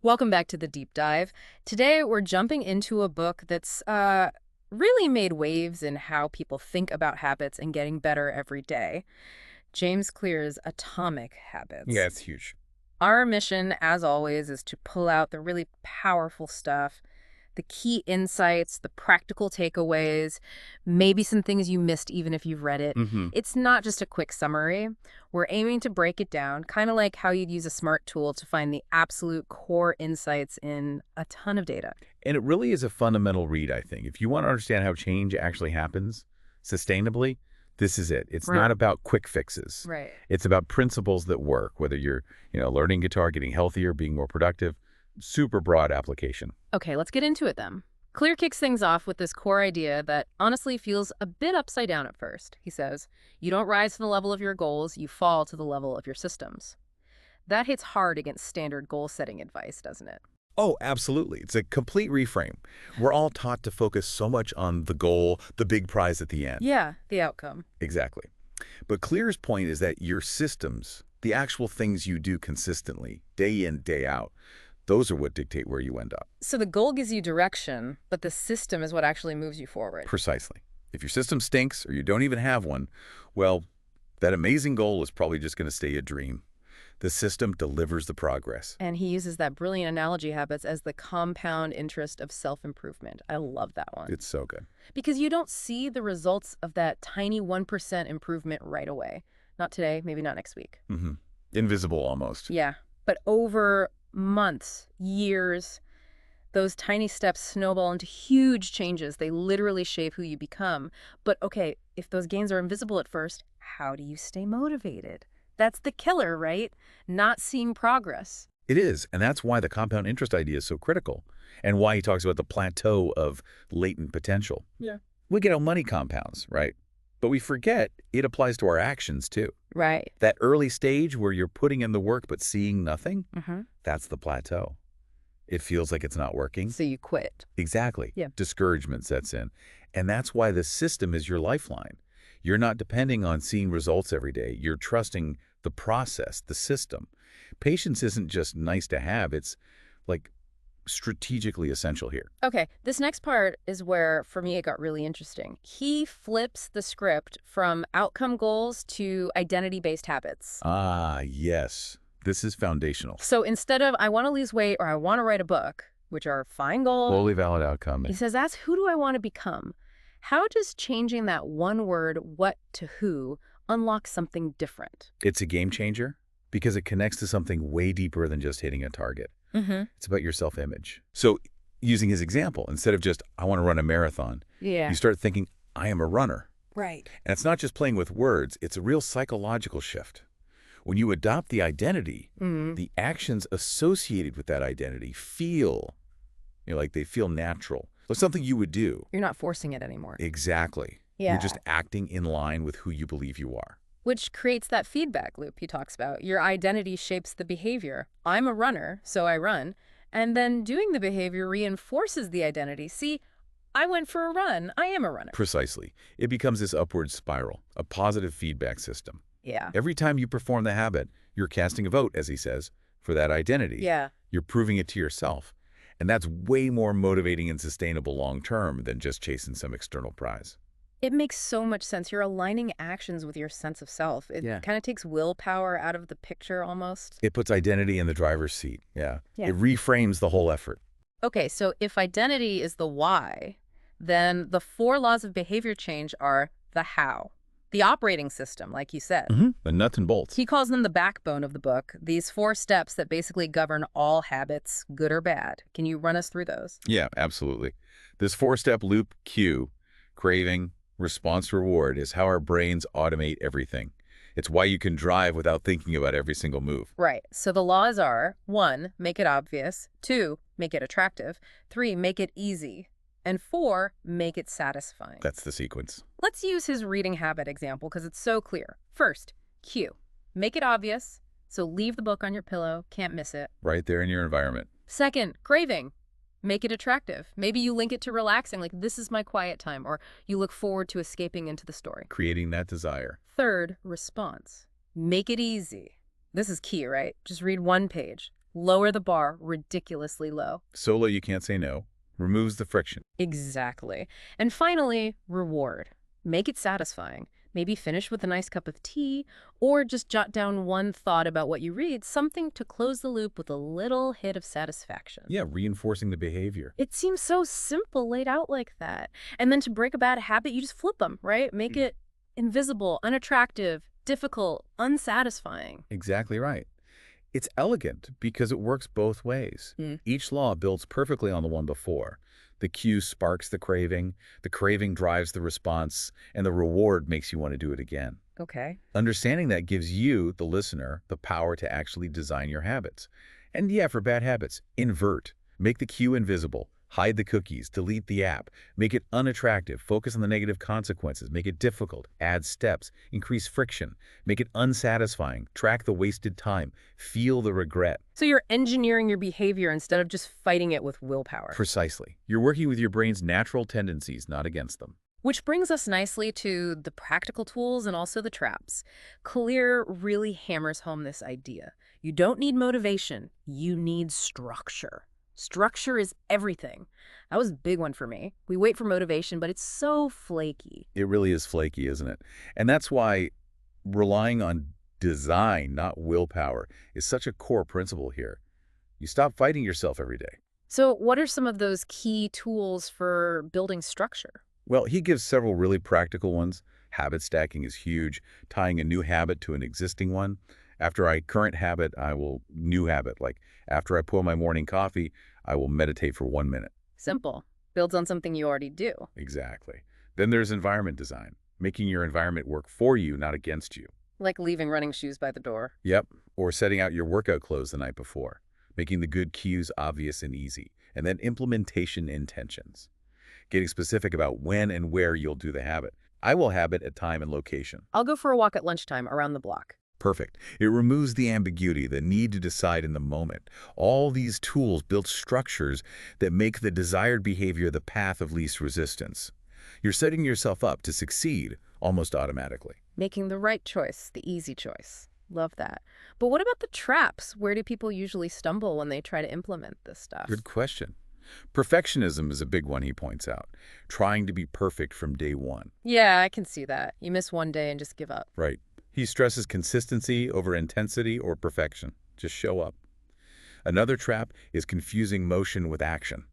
Welcome back to the deep dive. Today we're jumping into a book that's really made waves in how people think about habits and getting better every day. James Clear's Atomic Yeah, Habits. it's huge. Our mission, as always, is to pull out the really powerful stuff, the key insights, the practical takeaways, maybe some things you missed even if you've read it. hmm It's not just a quick summary. We're aiming to break it down, kind of like how you'd use a smart tool to find the absolute core insights in a ton of data. And it really is a fundamental read, I think. If you want to understand how change actually happens sustainably, this is it. It's Right. not about quick fixes. Right. It's about principles that work, whether you're, learning guitar, getting healthier, being more productive, super broad application. Okay, let's get into it then. Clear kicks things off with this core idea that honestly feels a bit upside down at first. He says, you don't rise to the level of your goals, you fall to the level of your systems. That hits hard against standard goal-setting advice, doesn't it? Oh, absolutely. It's a complete reframe. We're all taught to focus so much on the goal, the big prize at the end. Yeah, the outcome. Exactly. But Clear's point is that your systems, the actual things you do consistently, day in, day out, those are what dictate where you end up. So the goal gives you direction, but the system is what actually moves you forward. Precisely. If your system stinks or you don't even have one, well, that amazing goal is probably just going to stay a dream. The system delivers the progress. And he uses that brilliant analogy habits as the compound interest of self-improvement. I love that one. It's so good. Because you don't see the results of that tiny 1% improvement right away. Not today, maybe not next week. Invisible almost. Yeah, but over months, years, those tiny steps snowball into huge changes. They literally shape who you become. But okay, if those gains are invisible at first, how do you stay motivated? That's the killer, right? Not seeing progress. It is, and that's why the compound interest idea is so critical, and why he talks about the plateau of latent potential. Yeah. We get how money compounds, right? But we forget it applies to our actions, too. Right. That early stage where you're putting in the work but seeing nothing, Mm-hmm. that's the plateau. It feels like it's not working. So you quit. Exactly. Yeah. Discouragement sets in. And that's why the system is your lifeline. You're not depending on seeing results every day. You're trusting the process, the system. Patience isn't just nice to have. It's like strategically essential here. Okay, this next part is where, for me, it got really interesting. He flips the script from outcome goals to identity-based habits. Ah, yes. This is foundational. So instead of, I want to lose weight or I want to write a book, which are fine goals, Fully valid outcome. he says, ask who do I want to become? How does changing that one word, what to who, unlock something different? It's a game changer because it connects to something way deeper than just hitting a target. Mm-hmm. It's about your self-image. So using his example, instead of just, I want to run a marathon, Yeah. you start thinking, I am a runner. Right. And it's not just playing with words, it's a real psychological shift. When you adopt the identity, Mm-hmm. the actions associated with that identity feel, like they feel natural. Like something you would do. You're not forcing it anymore. Exactly. Yeah. You're just acting in line with who you believe you are. Which creates that feedback loop he talks about. Your identity shapes the behavior. I'm a runner, so I run. And then doing the behavior reinforces the identity. See, I went for a run. I am a runner. Precisely. It becomes this upward spiral, a positive feedback system. Yeah. Every time you perform the habit, you're casting a vote, as he says, for that identity. Yeah. You're proving it to yourself. And that's way more motivating and sustainable long-term than just chasing some external prize. It makes so much sense. You're aligning actions with your sense of self. It Yeah. kind of takes willpower out of the picture almost. It puts identity in the driver's seat. Yeah. Yeah. It reframes the whole effort. Okay, so if identity is the why, then the 4 laws of behavior change are the how. The operating system, like you said. The nuts and bolts. He calls them the backbone of the book, these 4 steps that basically govern all habits, good or bad. Can you run us through those? Yeah, absolutely. This 4-step loop cue, craving, response, reward, is how our brains automate everything. It's why you can drive without thinking about every single move. Right. So the laws are 1, make it obvious. 2, make it attractive. 3, make it easy. And 4, make it satisfying. That's the sequence. Let's use his reading habit example because it's so clear. First, cue. Make it obvious. So leave the book on your pillow. Can't miss it. Right there in your environment. Second, craving. Make it attractive. Maybe you link it to relaxing, like this is my quiet time, or you look forward to escaping into the story. Creating that desire. Third, response. Make it easy. This is key, right? Just read 1 page. Lower the bar ridiculously low. So low you can't say no. Removes the friction. Exactly. And finally, reward. Make it satisfying. Maybe finish with a nice cup of tea, or just jot down one thought about what you read, something to close the loop with a little hit of satisfaction. Yeah, reinforcing the behavior. It seems so simple laid out like that. And then to break a bad habit, you just flip them, right? Make it invisible, unattractive, difficult, unsatisfying. Exactly right. It's elegant because it works both ways. Each law builds perfectly on the one before. The cue sparks the craving drives the response, and the reward makes you want to do it again. Okay. Understanding that gives you, the listener, the power to actually design your habits. And yeah, for bad habits, invert. Make the cue invisible. Hide the cookies, delete the app, make it unattractive, focus on the negative consequences, make it difficult, add steps, increase friction, make it unsatisfying, track the wasted time, feel the regret. So you're engineering your behavior instead of just fighting it with willpower. Precisely. You're working with your brain's natural tendencies, not against them. Which brings us nicely to the practical tools and also the traps. Clear really hammers home this idea. You don't need motivation, you need structure. Structure is everything. That was a big one for me. We wait for motivation, but it's so flaky. It really is flaky, isn't it? And that's why relying on design, not willpower, is such a core principle here. You stop fighting yourself every day. So what are some of those key tools for building structure? Well, he gives several really practical ones. Habit stacking is huge, tying a new habit to an existing one. After I current habit, I will new habit. Like after I pour my morning coffee, I will meditate for 1 minute. Simple. Builds on something you already do. Exactly. Then there's environment design, making your environment work for you, not against you. Like leaving running shoes by the door. Yep. Or setting out your workout clothes the night before, making the good cues obvious and easy. And then implementation intentions. Getting specific about when and where you'll do the habit. I will habit at time and location. I'll go for a walk at lunchtime around the block. Perfect. It removes the ambiguity, the need to decide in the moment. All these tools build structures that make the desired behavior the path of least resistance. You're setting yourself up to succeed almost automatically. Making the right choice, the easy choice. Love that. But what about the traps? Where do people usually stumble when they try to implement this stuff? Good question. Perfectionism is a big one, he points out. Trying to be perfect from day one. Yeah, I can see that. You miss one day and just give up. Right. He stresses consistency over intensity or perfection. Just show up. Another trap is confusing motion with action.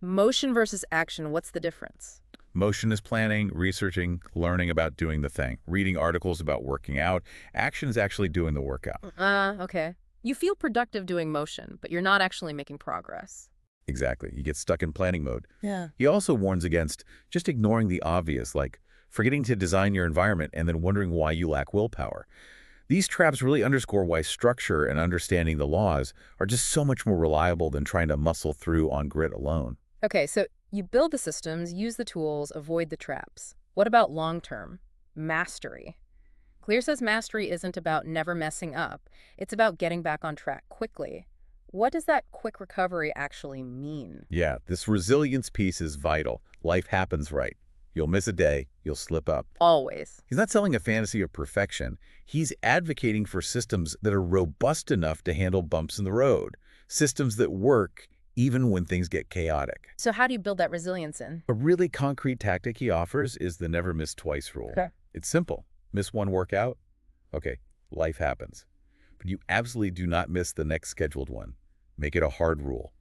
Motion versus action, what's the difference? Motion is planning, researching, learning about doing the thing, reading articles about working out. Action is actually doing the workout. Okay. You feel productive doing motion, but you're not actually making progress. Exactly. You get stuck in planning mode. Yeah. He also warns against just ignoring the obvious, like forgetting to design your environment and then wondering why you lack willpower. These traps really underscore why structure and understanding the laws are just so much more reliable than trying to muscle through on grit alone. Okay, so you build the systems, use the tools, avoid the traps. What about long-term? Mastery. Clear says mastery isn't about never messing up. It's about getting back on track quickly. What does that quick recovery actually mean? Yeah, this resilience piece is vital. Life happens, right? You'll miss a day, you'll slip up. Always. He's not selling a fantasy of perfection. He's advocating for systems that are robust enough to handle bumps in the road. Systems that work even when things get chaotic. So how do you build that resilience in? A really concrete tactic he offers is the never miss twice rule. Okay. It's simple. Miss one workout? Okay, life happens. But you absolutely do not miss the next scheduled one. Make it a hard rule.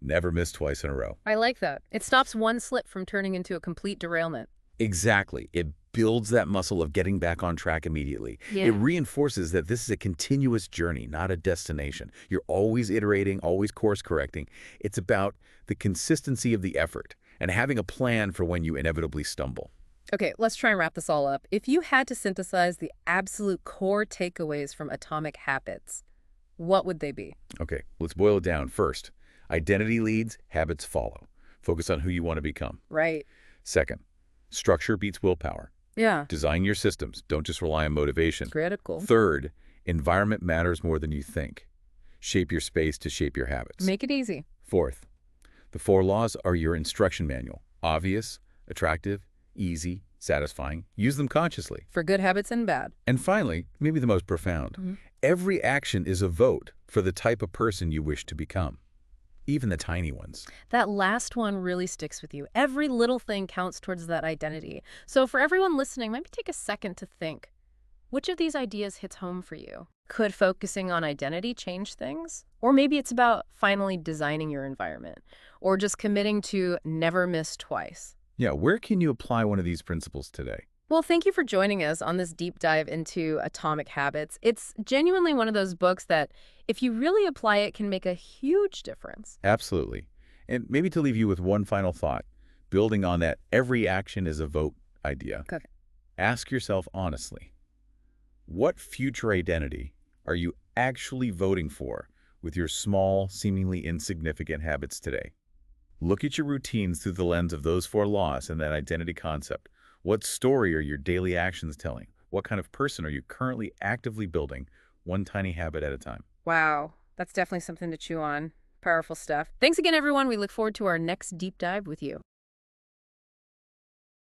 Never miss twice in a row. I like that. It stops one slip from turning into a complete derailment. Exactly. It builds that muscle of getting back on track immediately. Yeah. It reinforces that this is a continuous journey, not a destination. You're always iterating, always course correcting. It's about the consistency of the effort and having a plan for when you inevitably stumble. Okay, let's try and wrap this all up. If you had to synthesize the absolute core takeaways from Atomic Habits, what would they be? Okay, let's boil it down. First, identity leads, habits follow. Focus on who you want to become. Right. Second, structure beats willpower. Yeah. Design your systems. Don't just rely on motivation. Critical. Third, environment matters more than you think. Shape your space to shape your habits. Make it easy. Fourth, the 4 laws are your instruction manual. Obvious, attractive, easy, satisfying. Use them consciously. For good habits and bad. And finally, maybe the most profound, Every action is a vote for the type of person you wish to become, even the tiny ones. That last one really sticks with you. Every little thing counts towards that identity. So for everyone listening, maybe take a second to think, which of these ideas hits home for you? Could focusing on identity change things? Or maybe it's about finally designing your environment, or just committing to never miss twice. Yeah, where can you apply one of these principles today? Well, thank you for joining us on this deep dive into Atomic Habits. It's genuinely one of those books that, if you really apply it, can make a huge difference. Absolutely. And maybe to leave you with one final thought, building on that every action is a vote idea, Okay. ask yourself honestly, what future identity are you actually voting for with your small, seemingly insignificant habits today? Look at your routines through the lens of those four laws and that identity concept. What story are your daily actions telling? What kind of person are you currently actively building, one tiny habit at a time? Wow, that's definitely something to chew on. Powerful stuff. Thanks again, everyone. We look forward to our next deep dive with you.